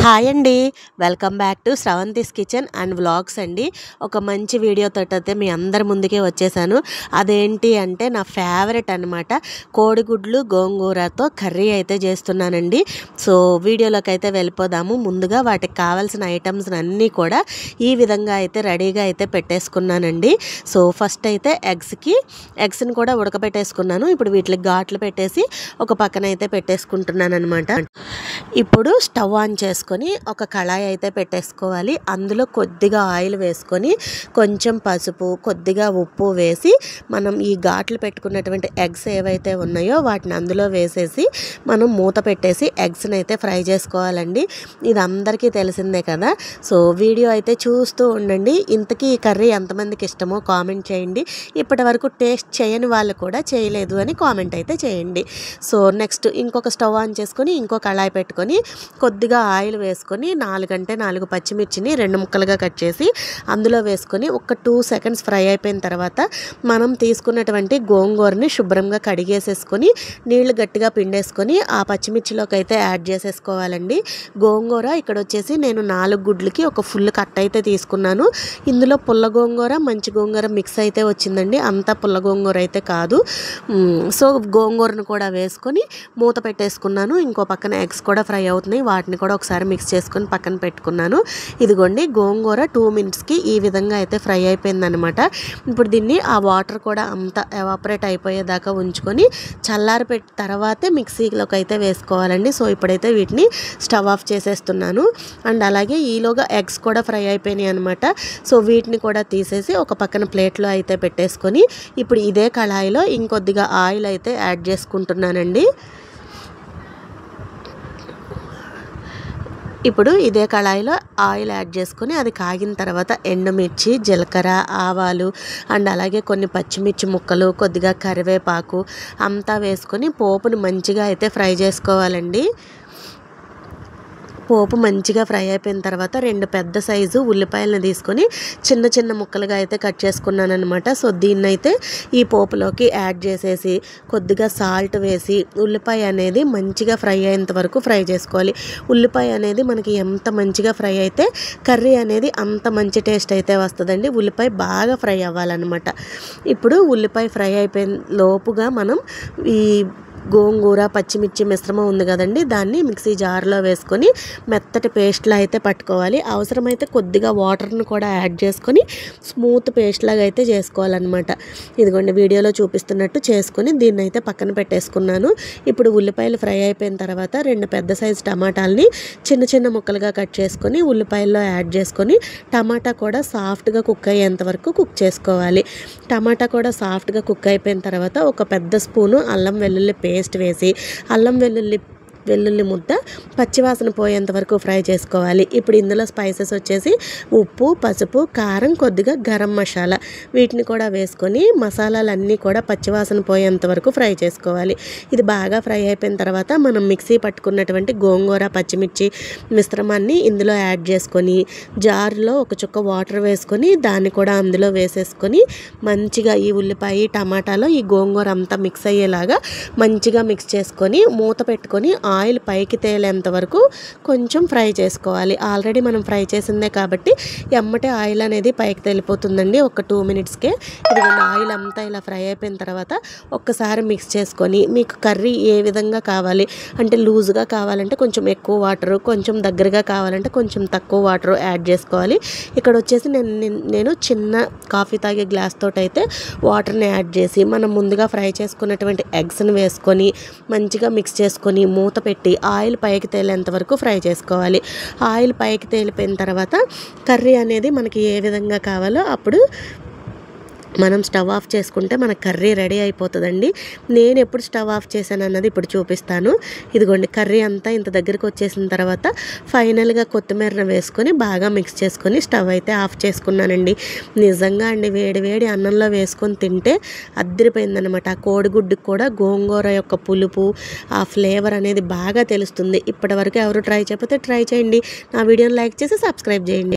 Hi అండి, welcome back to Sravanthi's kitchen and vlogs అండి. ఒక మంచి వీడియోతో అయితే మీ అందరి ముందుకే వచ్చేసాను. అదేంటి అంటే నా ఫేవరెట్ అనమాట, కోడిగుడ్లు గోంగూరతో కర్రీ అయితే చేస్తున్నానండి. సో వీడియోలోకి అయితే వెళ్ళిపోదాము. ముందుగా వాటికి కావాల్సిన ఐటమ్స్ అన్నీ కూడా ఈ విధంగా అయితే రెడీగా అయితే పెట్టేసుకున్నానండి. సో ఫస్ట్ అయితే ఎగ్స్ని కూడా ఉడకబెట్టేసుకున్నాను. ఇప్పుడు వీటికి ఘాట్లు పెట్టేసి ఒక పక్కన అయితే పెట్టేసుకుంటున్నాను అనమాట. ఇప్పుడు స్టవ్ ఆన్ చేసుకొని ఒక కళాయి అయితే పెట్టేసుకోవాలి. అందులో కొద్దిగా ఆయిల్ వేసుకొని కొంచెం పసుపు, కొద్దిగా ఉప్పు వేసి మనం ఈ ఘాట్లు పెట్టుకున్నటువంటి ఎగ్స్ ఏవైతే ఉన్నాయో వాటిని అందులో వేసేసి మనం మూత పెట్టేసి ఎగ్స్ని అయితే ఫ్రై చేసుకోవాలండి. ఇది అందరికీ తెలిసిందే కదా. సో వీడియో అయితే చూస్తూ ఉండండి. ఇంతకీ ఈ కర్రీ ఎంతమందికి ఇష్టమో కామెంట్ చేయండి. ఇప్పటి వరకు టేస్ట్ చేయని వాళ్ళు కూడా చేయలేదు అని కామెంట్ అయితే చేయండి. సో నెక్స్ట్ ఇంకొక స్టవ్ ఆన్ చేసుకొని ఇంకో కళాయి పెట్టుకొని కొద్దిగా ఆయిల్ వేసుకొని 4 పచ్చిమిర్చిని 2 ముక్కలుగా కట్ చేసి అందులో వేసుకొని ఒక 2 సెకండ్స్ ఫ్రై అయిపోయిన తర్వాత మనం తీసుకున్నటువంటి గోంగూరని శుభ్రంగా కడిగేసేసుకొని నీళ్లు గట్టిగా పిండేసుకొని ఆ పచ్చిమిర్చిలోకి అయితే యాడ్ చేసేసుకోవాలండి. గోంగూర ఇక్కడ వచ్చేసి నేను 4 గుడ్లకి ఒక ఫుల్ కట్ అయితే తీసుకున్నాను. ఇందులో పుల్ల గోంగూర, మంచి గోంగూర మిక్స్ అయితే వచ్చిందండి, అంతా పుల్ల గోంగూర అయితే కాదు. సో గోంగూరను కూడా వేసుకొని మూత పెట్టేసుకున్నాను. ఇంకో పక్కన ఎగ్స్ కూడా ఫ్రై అవుతున్నాయి, వాటిని కూడా ఒకసారి మిక్స్ చేసుకొని పక్కన పెట్టుకున్నాను. ఇదిగోండి గోంగూర 2 మినిట్స్కి ఈ విధంగా అయితే ఫ్రై అయిపోయిందనమాట. ఇప్పుడు దీన్ని ఆ వాటర్ కూడా అంతా ఎవాపరేట్ అయిపోయేదాకా ఉంచుకొని చల్లారి పెట్టి తర్వాతే మిక్సీలోకి అయితే వేసుకోవాలండి. సో ఇప్పుడైతే వీటిని స్టవ్ ఆఫ్ చేసేస్తున్నాను. అండ్ అలాగే ఈలోగా ఎగ్స్ కూడా ఫ్రై అయిపోయినాయి అనమాట. సో వీటిని కూడా తీసేసి ఒక పక్కన ప్లేట్లో అయితే పెట్టేసుకొని ఇప్పుడు ఇదే కళాయిలో ఇంకొద్దిగా ఆయిల్ అయితే యాడ్ చేసుకుంటున్నానండి. ఇప్పుడు ఇదే కళాయిలో ఆయిల్ యాడ్ చేసుకొని అది కాగిన తర్వాత ఎండుమిర్చి, జీలకర్ర, ఆవాలు అండ్ అలాగే కొన్ని పచ్చిమిర్చి ముక్కలు, కొద్దిగా కరివేపాకు అంతా వేసుకొని పోపుని మంచిగా అయితే ఫ్రై చేసుకోవాలండి. పోపు మంచిగా ఫ్రై అయిపోయిన తర్వాత 2 పెద్ద సైజు ఉల్లిపాయలను తీసుకొని చిన్న ముక్కలుగా అయితే కట్ చేసుకున్నాను అనమాట. సో దీన్నైతే ఈ పోపులోకి యాడ్ చేసేసి కొద్దిగా సాల్ట్ వేసి ఉల్లిపాయ అనేది మంచిగా ఫ్రై అయ్యేంత వరకు ఫ్రై చేసుకోవాలి. ఉల్లిపాయ అనేది మనకి ఎంత మంచిగా ఫ్రై అయితే కర్రీ అనేది అంత మంచి టేస్ట్ అయితే వస్తుందండి. ఉల్లిపాయ బాగా ఫ్రై అవ్వాలన్నమాట. ఇప్పుడు ఉల్లిపాయ ఫ్రై అయిపోయిన లోపుగా మనం ఈ గోంగూర పచ్చిమిర్చి మిశ్రమం ఉంది కదండి, దాన్ని మిక్సీ జార్లో వేసుకొని మెత్తటి పేస్ట్లా అయితే పట్టుకోవాలి. అవసరమైతే కొద్దిగా వాటర్ను కూడా యాడ్ చేసుకొని స్మూత్ పేస్ట్ లాగా అయితే చేసుకోవాలన్నమాట. ఇదిగోండి వీడియోలో చూపిస్తున్నట్టు చేసుకొని దీన్ని అయితే పక్కన పెట్టేసుకున్నాను. ఇప్పుడు ఉల్లిపాయలు ఫ్రై అయిపోయిన తర్వాత 2 పెద్ద సైజు టమాటాలని చిన్న ముక్కలుగా కట్ చేసుకొని ఉల్లిపాయల్లో యాడ్ చేసుకొని టమాటా కూడా సాఫ్ట్గా కుక్ అయ్యేంత వరకు కుక్ చేసుకోవాలి. టమాటా కూడా సాఫ్ట్గా కుక్ అయిపోయిన తర్వాత ఒక పెద్ద స్పూను అల్లం వెల్లుల్లి పేస్ట్ వేసి అల్లం వెల్లుల్లి ముద్ద పచ్చివాసన పోయేంత వరకు ఫ్రై చేసుకోవాలి. ఇప్పుడు ఇందులో స్పైసెస్ వచ్చేసి ఉప్పు, పసుపు, కారం, కొద్దిగా గరం మసాలా వీటిని కూడా వేసుకొని మసాలాలన్నీ కూడా పచ్చివాసన పోయేంత వరకు ఫ్రై చేసుకోవాలి. ఇది బాగా ఫ్రై అయిపోయిన తర్వాత మనం మిక్సీ పట్టుకున్నటువంటి గోంగూర పచ్చిమిర్చి మిశ్రమాన్ని ఇందులో యాడ్ చేసుకొని జార్లో ఒక చుక్క వాటర్ వేసుకొని దాన్ని కూడా అందులో వేసేసుకొని మంచిగా ఈ ఉల్లిపాయ టమాటాలో ఈ గోంగూర అంతా మిక్స్ అయ్యేలాగా మంచిగా మిక్స్ చేసుకొని మూత పెట్టుకొని ఆయిల్ పైకి తేలేంత వరకు కొంచెం ఫ్రై చేసుకోవాలి. ఆల్రెడీ మనం ఫ్రై చేసిందే కాబట్టి ఎమ్మటే ఆయిల్ అనేది పైకి తేలిపోతుందండి ఒక 2 మినిట్స్కే. ఇదిగోండి ఆయిల్ అంతా ఇలా ఫ్రై అయిపోయిన తర్వాత ఒక్కసారి మిక్స్ చేసుకొని మీకు కర్రీ ఏ విధంగా కావాలి అంటే లూజ్గా కావాలంటే కొంచెం ఎక్కువ వాటర్, కొంచెం దగ్గరగా కావాలంటే కొంచెం తక్కువ వాటర్ యాడ్ చేసుకోవాలి. ఇక్కడ వచ్చేసి నేను చిన్న కాఫీ తాగే గ్లాస్ తోటి అయితే వాటర్ని యాడ్ చేసి మనం ముందుగా ఫ్రై చేసుకున్నటువంటి ఎగ్స్ని వేసుకొని మంచిగా మిక్స్ చేసుకొని మూత పెట్టి ఆయిల్ పైకి తేలేంత వరకు ఫ్రై చేసుకోవాలి. ఆయిల్ పైకి తేలిపోయిన తర్వాత కర్రీ అనేది మనకి ఏ విధంగా కావాలో అప్పుడు మనం స్టవ్ ఆఫ్ చేసుకుంటే మన కర్రీ రెడీ అయిపోతుందండి. నేను ఎప్పుడు స్టవ్ ఆఫ్ చేశాను అన్నది ఇప్పుడు చూపిస్తాను. ఇదిగోండి కర్రీ అంతా ఇంత దగ్గరికి వచ్చేసిన తర్వాత ఫైనల్గా కొత్తిమీరను వేసుకొని బాగా మిక్స్ చేసుకొని స్టవ్ అయితే ఆఫ్ చేసుకున్నానండి. నిజంగా అండి వేడి అన్నంలో వేసుకొని తింటే అద్దరిపోయిందనమాట. ఆ కోడిగుడ్డుకి కూడా గోంగూర యొక్క పులుపు ఆ ఫ్లేవర్ అనేది బాగా తెలుస్తుంది. ఇప్పటి వరకు ఎవరు ట్రై చేయకపోతే ట్రై చేయండి. నా వీడియోని లైక్ చేసి సబ్స్క్రైబ్ చేయండి.